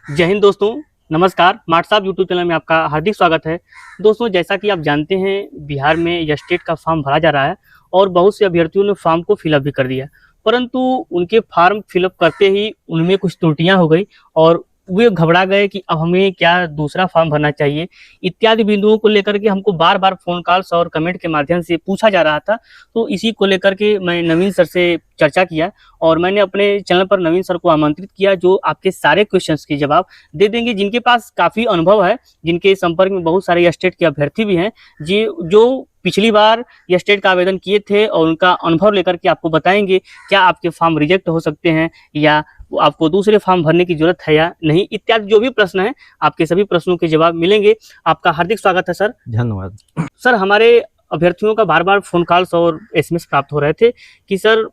जय हिंद दोस्तों। नमस्कार। मार्ट साहब यूट्यूब चैनल में आपका हार्दिक स्वागत है। दोस्तों, जैसा कि आप जानते हैं, बिहार में एस्टेट का फॉर्म भरा जा रहा है और बहुत से अभ्यर्थियों ने फॉर्म को फिलअप भी कर दिया, परंतु उनके फॉर्म फिलअप करते ही उनमें कुछ त्रुटियां हो गई और वे घबरा गए कि अब हमें क्या दूसरा फॉर्म भरना चाहिए इत्यादि बिंदुओं को लेकर के हमको बार बार फोन कॉल्स और कमेंट के माध्यम से पूछा जा रहा था। तो इसी को लेकर के मैं नवीन सर से चर्चा किया और मैंने अपने चैनल पर नवीन सर को आमंत्रित किया, जो आपके सारे क्वेश्चंस के जवाब दे देंगे, जिनके पास काफ़ी अनुभव है, जिनके संपर्क में बहुत सारे स्टेट के अभ्यर्थी भी हैं, जी जो पिछली बार स्टेट का आवेदन किए थे और उनका अनुभव लेकर के आपको बताएंगे क्या आपके फॉर्म रिजेक्ट हो सकते हैं या आपको दूसरे फॉर्म भरने की जरूरत है या नहीं, इत्यादि जो भी प्रश्न है आपके सभी प्रश्नों के जवाब मिलेंगे। आपका हार्दिक स्वागत है सर। धन्यवाद। सर, हमारे अभ्यर्थियों का बार बार फोन कॉल्स और एसएमएस प्राप्त हो रहे थे कि सर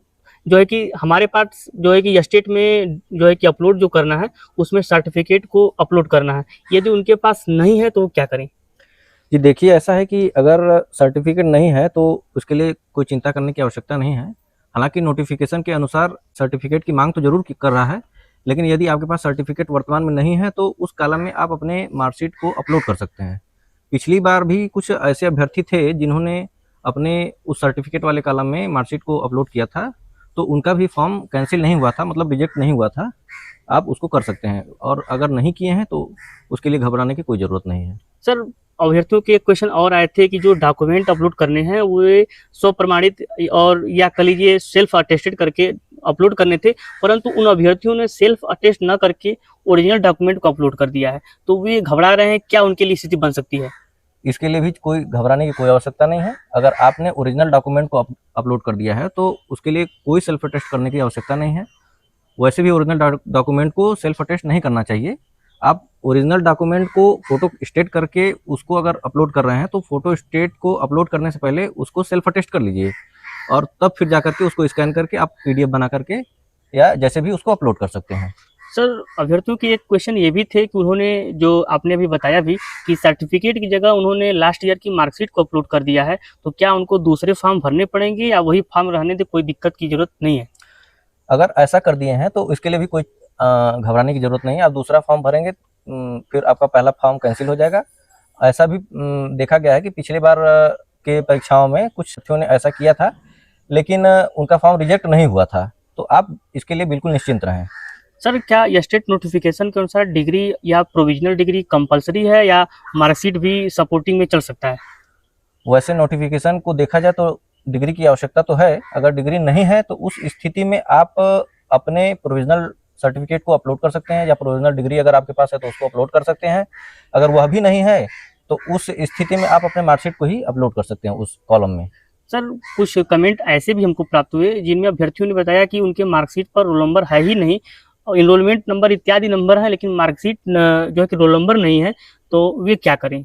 जो है कि हमारे पास जो है कि स्टेट में जो है कि अपलोड जो करना है उसमें सर्टिफिकेट को अपलोड करना है, यदि उनके पास नहीं है तो क्या करें? जी देखिए, ऐसा है कि अगर सर्टिफिकेट नहीं है तो उसके लिए कोई चिंता करने की आवश्यकता नहीं है। हालांकि नोटिफिकेशन के अनुसार सर्टिफिकेट की मांग तो जरूर कर रहा है, लेकिन यदि आपके पास सर्टिफिकेट वर्तमान में नहीं है तो उस कॉलम में आप अपने मार्कशीट को अपलोड कर सकते हैं। पिछली बार भी कुछ ऐसे अभ्यर्थी थे जिन्होंने अपने उस सर्टिफिकेट वाले कॉलम में मार्कशीट को अपलोड किया था, तो उनका भी फॉर्म कैंसिल नहीं हुआ था, मतलब रिजेक्ट नहीं हुआ था। आप उसको कर सकते हैं, और अगर नहीं किए हैं तो उसके लिए घबराने की कोई ज़रूरत नहीं है। सर, अभ्यर्थियों के क्वेश्चन और आए थे कि जो डॉक्यूमेंट अपलोड करने हैं वे स्व प्रमाणित और या कह लीजिए सेल्फ अटेस्टेड करके अपलोड करने थे, परंतु उन अभ्यर्थियों ने सेल्फ अटेस्ट न करके ओरिजिनल डॉक्यूमेंट को अपलोड कर दिया है, तो वे घबरा रहे हैं, क्या उनके लिए स्थिति बन सकती है? इसके लिए भी कोई घबराने की कोई आवश्यकता नहीं है। अगर आपने ओरिजिनल डॉक्यूमेंट को अपलोड कर दिया है तो उसके लिए कोई सेल्फ अटेस्ट करने की आवश्यकता नहीं है। वैसे भी ओरिजिनल डॉक्यूमेंट को सेल्फ अटेस्ट नहीं करना चाहिए। आप ओरिजिनल डॉक्यूमेंट को फोटो स्टेट करके उसको अगर अपलोड कर रहे हैं तो फोटो स्टेट को अपलोड करने से पहले उसको सेल्फ अटेस्ट कर लीजिए, और तब फिर जा करके उसको स्कैन करके आप पीडीएफ बना करके या जैसे भी उसको अपलोड कर सकते हैं। सर, अभ्यर्थियों की एक क्वेश्चन ये भी थे कि उन्होंने, जो आपने अभी बताया भी कि सर्टिफिकेट की जगह उन्होंने लास्ट ईयर की मार्कशीट को अपलोड कर दिया है, तो क्या उनको दूसरे फॉर्म भरने पड़ेंगे या वही फॉर्म रहने दे, कोई दिक्कत की जरूरत नहीं है? अगर ऐसा कर दिए हैं तो इसके लिए भी कोई घबराने की जरूरत नहीं है। आप दूसरा फॉर्म भरेंगे फिर आपका पहला फॉर्म कैंसिल हो जाएगा। ऐसा भी देखा गया है कि पिछली बार के परीक्षाओं में कुछ साथियों ने ऐसा किया था, लेकिन उनका फॉर्म रिजेक्ट नहीं हुआ था। तो आप इसके लिए बिल्कुल निश्चिंत रहें। सर, क्या स्टेट नोटिफिकेशन के अनुसार डिग्री या प्रोविजनल डिग्री कंपलसरी है या मार्कशीट भी सपोर्टिंग में चल सकता है? वैसे नोटिफिकेशन को देखा जाए तो डिग्री की आवश्यकता तो है। अगर डिग्री नहीं है तो उस स्थिति में आप अपने प्रोविजनल सर्टिफिकेट को अपलोड कर सकते हैं, या प्रोविजनल डिग्री अगर आपके पास है तो उसको अपलोड कर सकते हैं। अगर वह भी नहीं है तो उस स्थिति में आप अपने मार्कशीट को ही अपलोड कर सकते हैं उस कॉलम में। सर, कुछ कमेंट ऐसे भी हमको प्राप्त हुए जिनमें अभ्यर्थियों ने बताया कि उनके मार्कशीट पर रोल नंबर है ही नहीं और इनरोलमेंट नंबर इत्यादि नंबर है, लेकिन मार्कशीट जो है कि रोल नंबर नहीं है, तो वे क्या करें?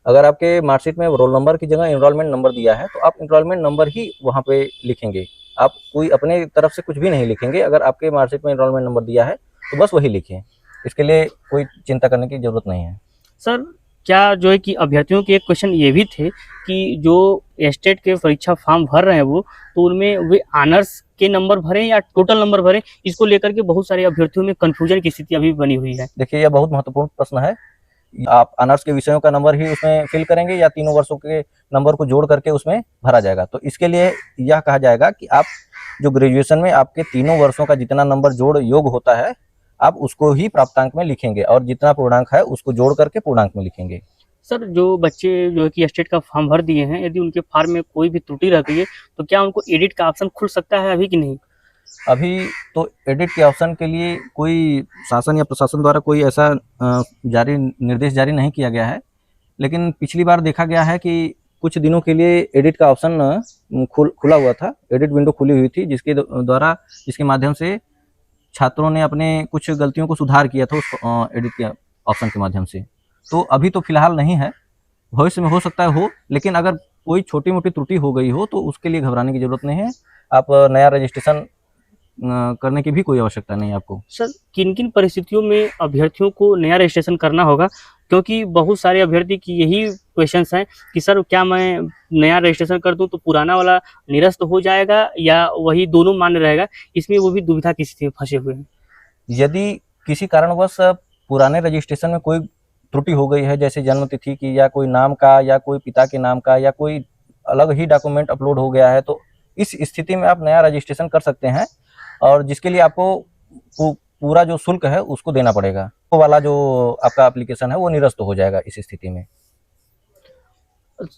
अगर आपके मार्कशीट में रोल नंबर की जगह एनरोलमेंट नंबर दिया है तो आप एनरोलमेंट नंबर ही वहाँ पे लिखेंगे। आप कोई अपने तरफ से कुछ भी नहीं लिखेंगे। अगर आपके मार्कशीट में एनरोलमेंट नंबर दिया है तो बस वही लिखें। इसके लिए कोई चिंता करने की जरूरत नहीं है। सर, क्या जो है कि अभ्यर्थियों के एक क्वेश्चन ये भी थे कि जो स्टेट के परीक्षा फॉर्म भर रहे हैं वो, तो उनमें वे ऑनर्स के नंबर भरें या टोटल नंबर भरें, इसको लेकर के बहुत सारे अभ्यर्थियों में कंफ्यूजन की स्थिति अभी बनी हुई है। देखिए, यह बहुत महत्वपूर्ण प्रश्न है। आप ऑनर्स के विषयों का नंबर ही उसमें फिल करेंगे या तीनों वर्षों के नंबर को जोड़ करके उसमें भरा जाएगा? तो इसके लिए यह कहा जाएगा कि आप जो ग्रेजुएशन में आपके तीनों वर्षों का जितना नंबर जोड़ योग होता है, आप उसको ही प्राप्तांक में लिखेंगे, और जितना पूर्णांक है उसको जोड़ करके पूर्णांक में लिखेंगे। सर, जो बच्चे जो है कि स्टेट का फॉर्म भर दिए हैं, यदि उनके फॉर्म में कोई भी त्रुटि रह गई है तो क्या उनको एडिट का ऑप्शन खुल सकता है अभी कि नहीं? अभी तो एडिट के ऑप्शन के लिए कोई शासन या प्रशासन द्वारा कोई ऐसा निर्देश जारी नहीं किया गया है, लेकिन पिछली बार देखा गया है कि कुछ दिनों के लिए एडिट का ऑप्शन खुला हुआ था। एडिट विंडो खुली हुई थी जिसके माध्यम से छात्रों ने अपने कुछ गलतियों को सुधार किया था उस एडिट के ऑप्शन के माध्यम से। तो अभी तो फिलहाल नहीं है, भविष्य में हो सकता है हो, लेकिन अगर कोई छोटी मोटी त्रुटि हो गई हो तो उसके लिए घबराने की जरूरत नहीं है। आप नया रजिस्ट्रेशन करने की भी कोई आवश्यकता नहीं है आपको। सर, किन किन परिस्थितियों में अभ्यर्थियों को नया रजिस्ट्रेशन करना होगा, क्योंकि बहुत सारे अभ्यर्थी की यही क्वेश्चंस हैं कि सर क्या मैं नया रजिस्ट्रेशन कर दूं तो पुराना वाला निरस्त हो जाएगा या वही दोनों मान्य रहेगा, इसमें वो भी दुविधा की स्थिति में फंसे हुए हैं। यदि किसी कारणवश पुराने रजिस्ट्रेशन में कोई त्रुटि हो गई है, जैसे जन्म तिथि की या कोई नाम का या कोई पिता के नाम का या कोई अलग ही डॉक्यूमेंट अपलोड हो गया है, तो इस स्थिति में आप नया रजिस्ट्रेशन कर सकते हैं और जिसके लिए आपको पूरा जो शुल्क है उसको देना पड़ेगा। वो वाला जो आपका एप्लीकेशन है वो निरस्त हो जाएगा इस स्थिति में।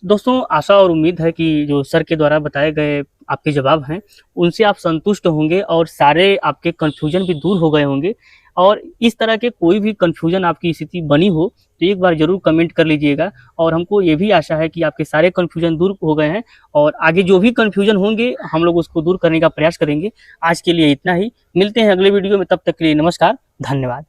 दोस्तों, आशा और उम्मीद है कि जो सर के द्वारा बताए गए आपके जवाब हैं उनसे आप संतुष्ट होंगे और सारे आपके कन्फ्यूजन भी दूर हो गए होंगे। और इस तरह के कोई भी कन्फ्यूजन आपकी स्थिति बनी हो तो एक बार ज़रूर कमेंट कर लीजिएगा। और हमको ये भी आशा है कि आपके सारे कन्फ्यूजन दूर हो गए हैं और आगे जो भी कन्फ्यूजन होंगे हम लोग उसको दूर करने का प्रयास करेंगे। आज के लिए इतना ही, मिलते हैं अगले वीडियो में, तब तक के लिए नमस्कार, धन्यवाद।